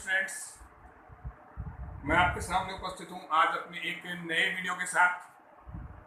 Students, मैं आपके सामने उपस्थित हूँ आज अपने एक नए वीडियो के साथ।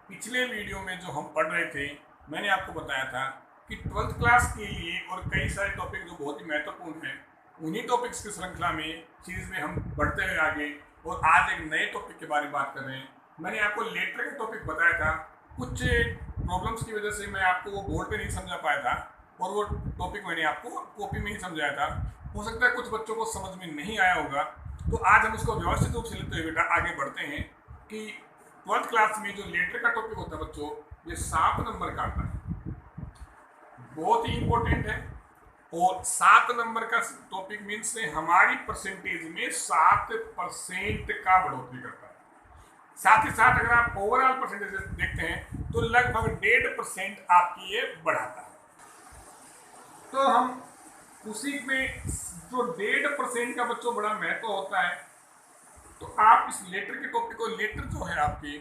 पिछले वीडियो में जो हम पढ़ रहे थे, मैंने आपको बताया था कि 12th क्लास के लिए और कई सारे टॉपिक जो बहुत ही महत्वपूर्ण हैं, उन्हीं टॉपिक्स की श्रृंखला में सीरीज में हम बढ़ते हुए आगे और आज एक नए टॉपिक के बारे में बात कर रहे हैं। मैंने आपको लेटर का टॉपिक बताया था, कुछ प्रॉब्लम्स की वजह से मैं आपको वो बोर्ड पे नहीं समझा पाया था और वो टॉपिक मैंने आपको कॉपी में ही समझाया था। हो सकता है कुछ बच्चों को समझ में नहीं आया होगा, तो आज हम उसको व्यवस्थित रूप से लेते हुए बेटा आगे बढ़ते हैं कि 12th क्लास में जो लेटर का टॉपिक होता है बच्चों, ये 7 नंबर का आता है, बहुत ही इंपॉर्टेंट है। और 7 नंबर का टॉपिक मीन्स से हमारी परसेंटेज में 7% का बढ़ोतरी करता है। साथ ही साथ अगर आप ओवरऑल परसेंटेज देखते हैं तो लगभग 1.5% आपकी ये बढ़ाता है। तो हम उसी में जो 1.5% का बच्चों बड़ा महत्व होता है, तो आप इस लेटर के टॉपिक को, लेटर जो है आपके,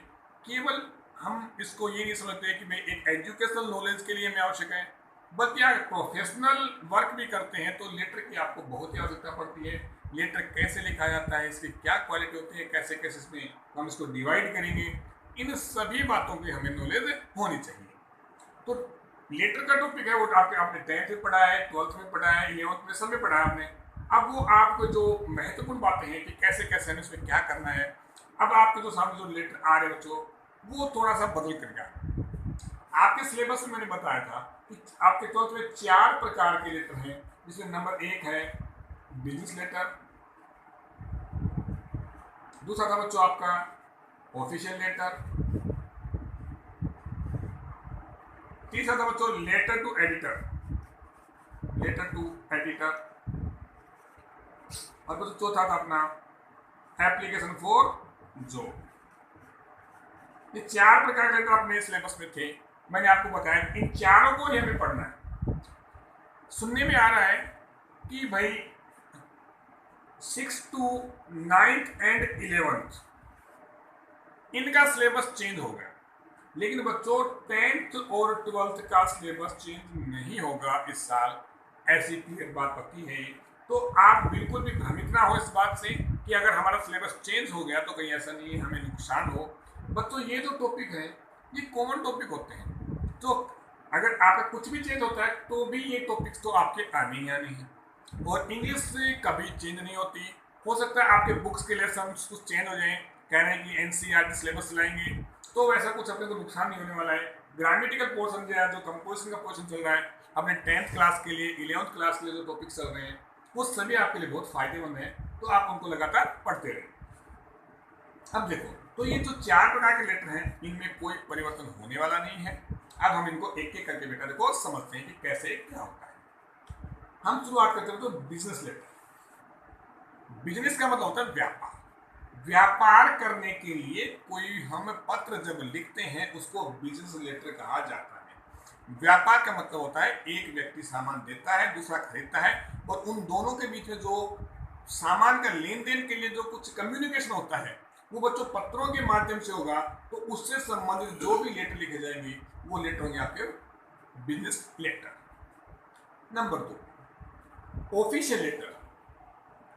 केवल हम इसको ये नहीं समझते कि भाई एक एजुकेशनल नॉलेज के लिए हमें आवश्यक है, बल्कि आप प्रोफेशनल वर्क भी करते हैं तो लेटर की आपको बहुत ही आवश्यकता पड़ती है। लेटर कैसे लिखा जाता है, इसकी क्या क्वालिटी होती है, कैसे कैसे इसमें हम इसको डिवाइड करेंगे, इन सभी बातों की हमें नॉलेज होनी चाहिए। तो लेटर का टॉपिक है वो आपने 10th में पढ़ा है, 12th में पढ़ा है, 11th में सब में पढ़ा है आपने। अब वो आपको जो महत्वपूर्ण बातें हैं कि कैसे कैसे हमें इसमें क्या करना है, अब आपके जो सामने जो लेटर आ रहे बच्चों, वो थोड़ा सा बदल कर गया। आपके सिलेबस में मैंने बताया था कि आपके 12th में 4 प्रकार के लेटर हैं, जिसमें नंबर 1 है बिजनेस लेटर, दूसरा था बच्चों आपका ऑफिशियल लेटर, तीसरा था बच्चों लेटर टू एडिटर, और बच्चों चौथा था अपना एप्लीकेशन फॉर जॉब। ये 4 प्रकार के लेटर अपने सिलेबस में थे। मैंने आपको बताया इन चारों को ही हमें पढ़ना है। सुनने में आ रहा है कि भाई 6 to 9th and 11th इनका सिलेबस चेंज हो गया, लेकिन बच्चों 10th और 12th का सिलेबस चेंज नहीं होगा इस साल, ऐसी क्लियर बात पक्की है। तो आप बिल्कुल भी भ्रमित ना हो इस बात से कि अगर हमारा सिलेबस चेंज हो गया तो कहीं ऐसा नहीं है हमें नुकसान हो। बच्चों ये जो टॉपिक है ये कॉमन टॉपिक होते हैं, तो अगर आपका कुछ भी चेंज होता है तो भी ये टॉपिक्स तो आपके आने ही आने हैं। और इंग्लिश से कभी चेंज नहीं होती। हो सकता है आपके बुक्स के लेसन कुछ चेंज हो जाए, कह रहे हैं कि NCERT सिलेबस लाएंगे, तो वैसा कुछ अपने को नुकसान नहीं होने वाला है। ग्रामेटिकल पोर्शन जो है, जो कंपोजिशन का पोर्शन चल रहा है अपने 10th क्लास के लिए, 11th क्लास के लिए जो टॉपिक्स चल रहे हैं, वो सभी आपके लिए बहुत फायदेमंद है, तो आप उनको लगातार पढ़ते रहें। अब देखो, तो ये जो 4 प्रकार के लेटर हैं, इनमें कोई परिवर्तन होने वाला नहीं है। अब हम इनको एक एक करके बेटा देखो समझते हैं कि कैसे क्या होता है। हम शुरुआत करते हैं तो बिजनेस लेटर। बिजनेस का मतलब होता है व्यापार। व्यापार करने के लिए कोई हम पत्र जब लिखते हैं उसको बिजनेस लेटर कहा जाता है। व्यापार का मतलब होता है एक व्यक्ति सामान देता है, दूसरा खरीदता है, और उन दोनों के बीच में जो सामान का लेन देन के लिए जो कुछ कम्युनिकेशन होता है वो बच्चों पत्रों के माध्यम से होगा। तो उससे संबंधित जो भी लेटर लिखे जाएंगे वो लेटर होंगे आपके business letter. Number 2 official letter.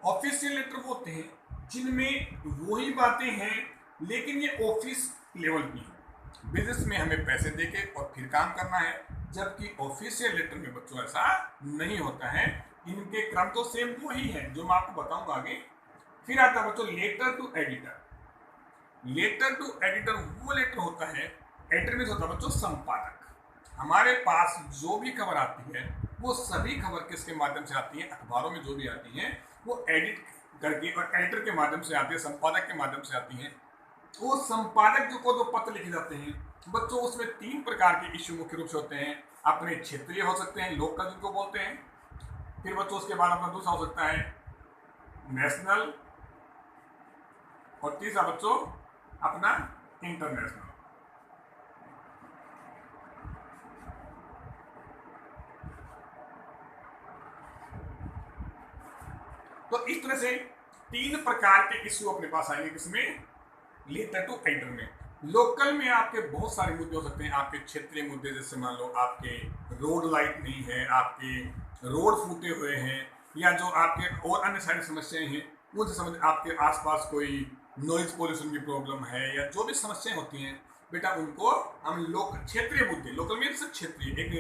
Official letter वो होते हैं जिनमें वही बातें हैं लेकिन ये ऑफिस लेवल की है। बिजनेस में हमें पैसे देके और फिर काम करना है, जबकि ऑफिशियल लेटर में बच्चों ऐसा नहीं होता है। इनके क्रम तो सेम वही है जो मैं आपको बताऊंगा आगे। फिर आता है बच्चों letter to editor. Letter to editor वो लेटर होता है, एडिटर में होता है बच्चों संपादक। हमारे पास जो भी खबर आती है वो सभी खबर किसके माध्यम से आती है, अखबारों में जो भी आती है वो एडिट करके और एडिटर के माध्यम से आती है, संपादक के माध्यम से आती है। वो संपादक को जो पत्र लिखे जाते हैं बच्चों, उसमें 3 प्रकार के इश्यू मुख्य रूप से होते हैं। अपने क्षेत्रीय हो सकते हैं, लोकल जिनको बोलते हैं, फिर बच्चों उसके बाद अपना दूसरा हो सकता है नेशनल, और तीसरा बच्चों अपना इंटरनेशनल। तो इस तरह से 3 प्रकार के इश्यू अपने पास आएंगे, किसमें, लेटर टू एडिटर में। लोकल में आपके बहुत सारे मुद्दे हो सकते हैं, आपके क्षेत्रीय मुद्दे, जैसे मान लो आपके रोड लाइट नहीं है, आपके रोड फूटे हुए हैं, या जो आपके और अन्य सारी समस्याएं हैं उनसे समझ, आपके आसपास कोई नॉइज पोल्यूशन की प्रॉब्लम है या जो भी समस्याएं होती हैं बेटा, उनको हम लोग क्षेत्रीय मुद्दे, लोकल में सिर्फ क्षेत्रीय एक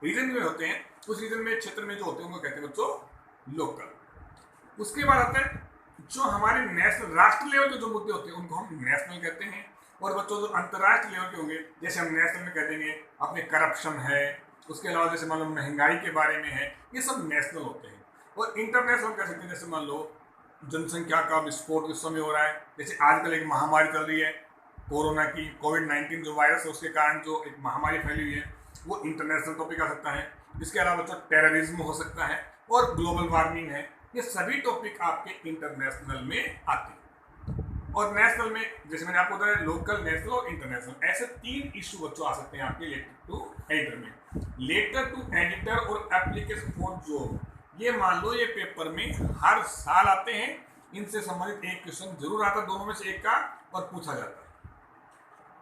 रीजन में होते हैं, उस रीजन में क्षेत्र में जो होते हैं उनको कहते हैं बच्चों लोकल। उसके बाद आता है जो हमारे नेशनल, राष्ट्र लेवल के जो मुद्दे होते हैं उनको हम नेशनल कहते हैं। और बच्चों जो अंतर्राष्ट्रीय लेवल के होंगे, जैसे हम नेशनल में कह देंगे अपने करप्शन है, उसके अलावा जैसे मान लो महंगाई के बारे में है, ये सब नेशनल होते हैं। और इंटरनेशनल कह सकते हैं, जैसे मान लो जनसंख्या का विस्फोट विश्व में हो रहा है, जैसे आजकल एक महामारी चल रही है कोरोना की, कोविड-19 जो वायरस है उसके कारण जो एक महामारी फैली हुई है, वो इंटरनेशनल टॉपिक आ सकता है। इसके अलावा बच्चों टेररिज्म हो सकता है और ग्लोबल वार्मिंग है, ये सभी टॉपिक आपके इंटरनेशनल में आते हैं। और नेशनल में जैसे मैंने आपको बताया लोकल, नेशनल और इंटरनेशनल, ऐसे 3 इशू बच्चों आ सकते हैं आपके लेटर टू एडिटर में। लेटर टू एडिटर और एप्लीकेशन फॉर जॉब, ये मान लो ये पेपर में हर साल आते हैं, इनसे संबंधित एक क्वेश्चन जरूर आता है, दोनों में से एक का, और पूछा जाता है।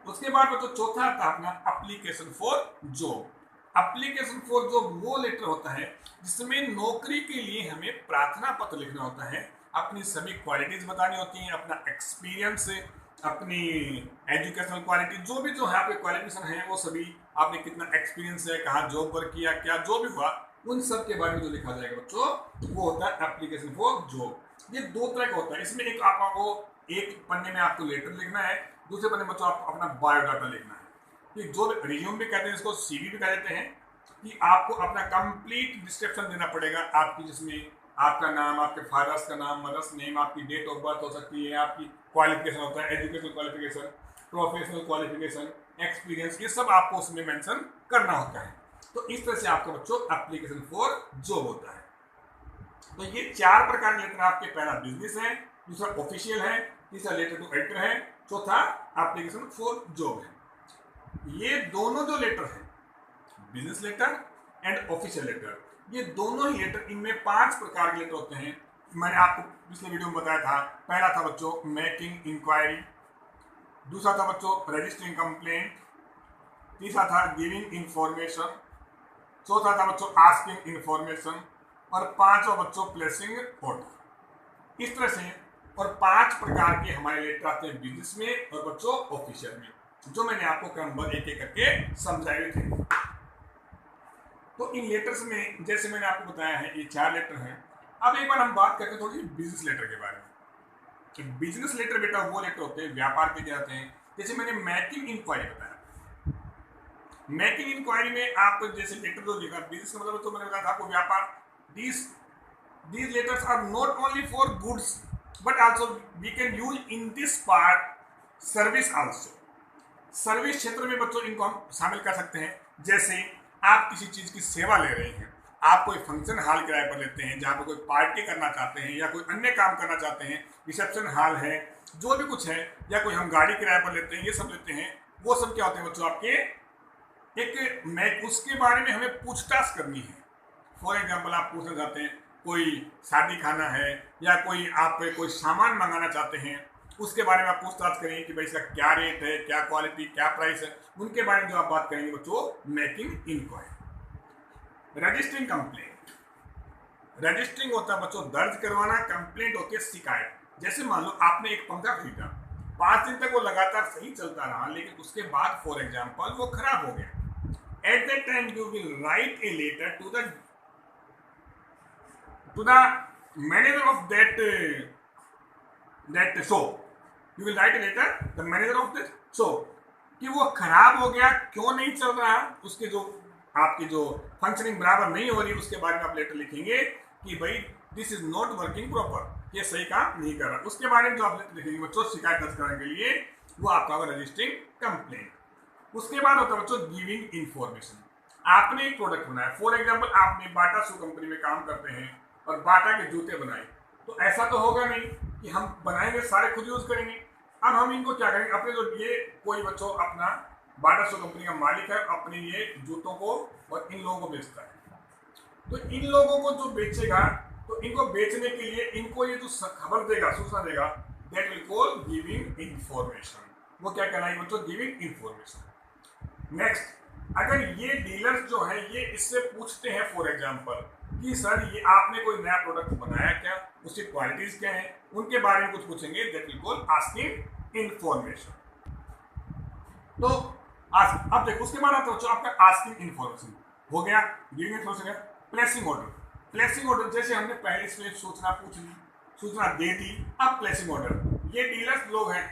उसके बाद बच्चों चौथा आता है अपना application for job. Application for job वो लेटर होता है जिसमें नौकरी के लिए हमें प्रार्थना पत्र लिखना होता है, अपनी सभी क्वालिटीज बतानी होती हैं, अपना एक्सपीरियंस, अपनी एजुकेशनल क्वालिटी, जो भी जो है आपके क्वालिफिकेशन है वो सभी, आपने कितना एक्सपीरियंस है, कहाँ जॉब वर्क किया, क्या जो भी हुआ, उन सब के बारे में जो लिखा जाएगा बच्चों वो होता है एप्लीकेशन फॉर जॉब। ये 2 तरह का होता है। इसमें एक आपको एक पन्ने में आपको लेटर लिखना है, दूसरे पन्ने में बच्चों आपको अपना बायोडाटा लिखना है, कि जो रिज्यूम भी कहते हैं, इसको सीवी भी कह देते हैं, कि आपको अपना कंप्लीट डिस्क्रिप्शन देना पड़ेगा आपकी, जिसमें आपका नाम, आपके फादर्स का नाम, मदर्स नेम, आपकी डेट ऑफ बर्थ हो सकती है, आपकी क्वालिफिकेशन होता है, educational qualification, professional qualification, experience, ये सब आपको उसमें मेंशन करना होता है। तो इस तरह से आपका बच्चों एप्लीकेशन फॉर जॉब होता है। तो ये 4 प्रकार के लेटर आपके, पहला बिजनेस है, दूसरा ऑफिशियल है, तीसरा लेटर टू एडिटर है, चौथा एप्लीकेशन फॉर जॉब है। ये दोनों जो लेटर हैं, business letter and official letter, ये दोनों ही लेटर, इनमें 5 प्रकार के लेटर होते हैं। मैंने आपको पिछले वीडियो में बताया था। पहला था बच्चों मेकिंग इंक्वायरी, दूसरा था बच्चों रजिस्टरिंग कंप्लेंट, तीसरा था गिविंग इंफॉर्मेशन, चौथा था बच्चों आस्किंग इंफॉर्मेशन, और 5वां बच्चों प्लेसिंग ऑर्डर। इस तरह से और 5 प्रकार के हमारे लेटर आते हैं बिजनेस में और बच्चों ऑफिशियल में, जो मैंने आपको क्रमबद्ध एक एक करके समझाए थे। तो इन लेटर्स में जैसे मैंने आपको बताया है ये 4 लेटर हैं। अब एक बार हम बात करते हैं थोड़ी बिजनेस लेटर के बारे में। बिजनेस लेटर बेटा वो लेटर होते हैं व्यापार के जाते हैं, जैसे मैंने मेकिंग इंक्वायरी बताया। मेकिंग इंक्वायरी में आप जैसे लेटर जो लिखा, बिजनेस का मतलब तो मैंने बताया था आपको व्यापार, these letters are not only for goods but also we can use in this part service also। Service क्षेत्र में बच्चों इनको हम शामिल कर सकते हैं। जैसे आप किसी चीज की सेवा ले रहे हैं, आप कोई फंक्शन हॉल किराए पर लेते हैं जहाँ पर कोई पार्टी करना चाहते हैं या कोई अन्य काम करना चाहते हैं, रिसेप्शन हॉल है, जो भी कुछ है, या कोई हम गाड़ी किराए पर लेते हैं, ये सब लेते हैं, वो सब क्या होते हैं बच्चों आपके एक उसके बारे में हमें पूछताछ करनी है। फॉर एग्जाम्पल आप पूछना चाहते हैं कोई शादी खाना है या कोई आप कोई सामान मंगाना चाहते हैं, उसके बारे में आप पूछताछ करेंगे कि भाई इसका क्या रेट है, क्या क्वालिटी, क्या प्राइस है, उनके बारे में जो आप बात करेंगे बच्चों making enquiry. Registering complaint, registering होता है बच्चों दर्ज करवाना, कंप्लेंट होती है शिकायत। जैसे मान लो आपने एक पंखा खरीदा, 5 दिन तक वो लगातार सही चलता रहा, लेकिन उसके बाद फॉर एग्जाम्पल वो खराब हो गया। At that time you will write a letter to the manager of that shop। you will write a letter the manager of that shop कि वो खराब हो गया, क्यों नहीं चल रहा, उसके जो आपकी जो फंक्शनिंग बराबर नहीं हो रही, उसके बारे में आप लेटर लिखेंगे कि भाई this is not working proper, ये सही काम नहीं कर रहा। उसके बारे में जो आप लेटर लिखेंगे बच्चों शिकायत दर्ज करने के लिए, वो आपका होगा रजिस्टरिंग कंप्लेंट। उसके बाद होता है बच्चों गिविंग इंफॉर्मेशन। आपने एक प्रोडक्ट बनाया, फॉर एग्जाम्पल आपने बाटा शू कंपनी में काम करते हैं और बाटा के जूते बनाए, तो ऐसा तो होगा नहीं कि हम बनाएंगे सारे खुद यूज करेंगे। अब हम इनको क्या करेंगे, अपने जो ये कोई बच्चों अपना बाटा शू कंपनी का मालिक है, अपने ये जूतों को और इन लोगों को बेचता है, तो इन लोगों को जो बेचेगा, तो इनको बेचने के लिए इनको ये जो खबर देगा, सूचना देगा, that will call giving information. वो क्या कहलाएगी बच्चों गिविंग इंफॉर्मेशन। नेक्स्ट, अगर ये डीलर्स जो है ये इससे पूछते हैं फॉर एग्जाम्पल कि सर ये आपने कोई नया प्रोडक्ट बनाया क्या, उसकी क्वालिटीज क्या है, उनके बारे में कुछ पूछेंगे। That will call asking information. तो आज अब देखो उसके बाद आता है बच्चों आपका आस्किंग इन्फॉर्मेशन हो गया, giving information. Placing order. Placing order जैसे हमने पहले इसमें सूचना पूछ ली, सूचना दे दी। अब प्लेसिंग ऑर्डर, ये डीलर्स लोग हैं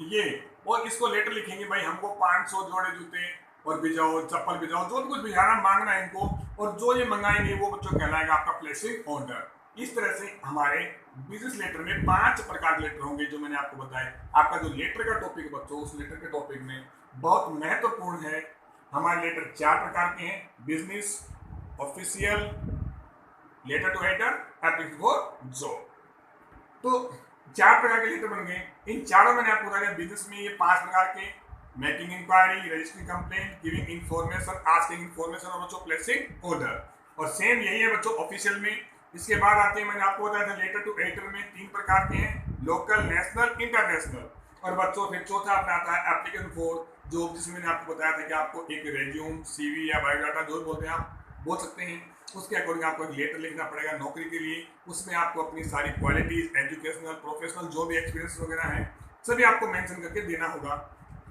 ये, और इसको लेटर लिखेंगे भाई हमको 500 जोड़े जूते और भिजाओ, चप्पल भिजाओ, जो भी कुछ भिजाना मांगना है इनको, और जो ये मंगाएंगे वो बच्चों कहलाएगा आपका प्लेसिंग ऑर्डर। इस तरह से हमारे बिजनेस लेटर में 5 प्रकार के लेटर होंगे जो मैंने आपको बताया। आपका जो लेटर का टॉपिक है बच्चों, उस लेटर के टॉपिक में बहुत महत्वपूर्ण है। हमारे लेटर 4 प्रकार के हैं, business, official, letter to editor, application for job. तो 4 प्रकार के लेटर बन गए। इन चारों मैंने आपको बताया बिजनेस में ये 5 प्रकार के, making enquiry, registering complaint, giving information, asking information और बच्चों प्लेसिंग ऑर्डर। और सेम यही है बच्चों ऑफिशियल में। इसके बाद आते हैं, मैंने आपको बताया था लेटर टू एडिटर में 3 प्रकार के हैं, लोकल, नेशनल, इंटरनेशनल। और बच्चों फिर चौथा अपना आता है एप्लीकेशन फॉर जॉब, जिसमें मैंने आपको बताया था कि आपको एक रेज्यूम, सीवी या बायोडाटा जो बोलते हैं आप बोल सकते हैं, उसके अकॉर्डिंग आपको एक लेटर लिखना पड़ेगा नौकरी के लिए। उसमें आपको अपनी सारी क्वालिटीज, एजुकेशनल, प्रोफेशनल जो भी एक्सपीरियंस वगैरह है सभी आपको मेंशन करके देना होगा।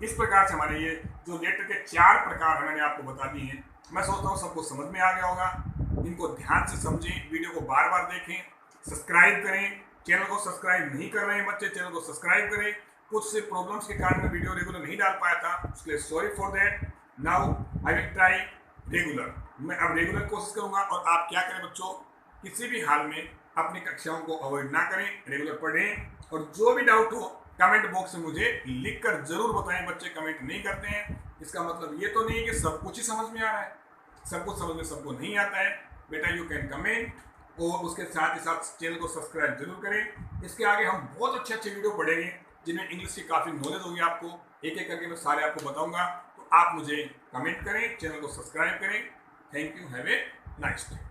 इस प्रकार से हमारे ये जो लेटर के 4 प्रकार हैं मैंने आपको बता दिए हैं। मैं सोचता हूँ सबको समझ में आ गया होगा। इनको ध्यान से समझें, वीडियो को बार बार देखें, सब्सक्राइब करें। चैनल को सब्सक्राइब नहीं कर रहे हैं बच्चे, चैनल को सब्सक्राइब करें। कुछ से प्रॉब्लम्स के कारण मैं वीडियो रेगुलर नहीं डाल पाया था, उसके लिए sorry for that. Now I will try regular. मैं अब रेगुलर कोशिश करूंगा। और आप क्या करें बच्चों, किसी भी हाल में अपनी कक्षाओं को अवॉइड ना करें, रेगुलर पढ़ें। और जो भी डाउट हो कमेंट बॉक्स में मुझे लिखकर जरूर बताएं। बच्चे कमेंट नहीं करते हैं, इसका मतलब ये तो नहीं है कि सब कुछ ही समझ में आ रहा है। सब कुछ समझ में सबको नहीं आता है बेटा। यू कैन कमेंट, और उसके साथ ही साथ चैनल को सब्सक्राइब जरूर करें। इसके आगे हम बहुत अच्छे अच्छे वीडियो पढ़ेंगे जिनमें इंग्लिश की काफ़ी नॉलेज होगी आपको। एक एक करके मैं सारे आपको बताऊंगा। तो आप मुझे कमेंट करें, चैनल को सब्सक्राइब करें। Thank you, have a nice day.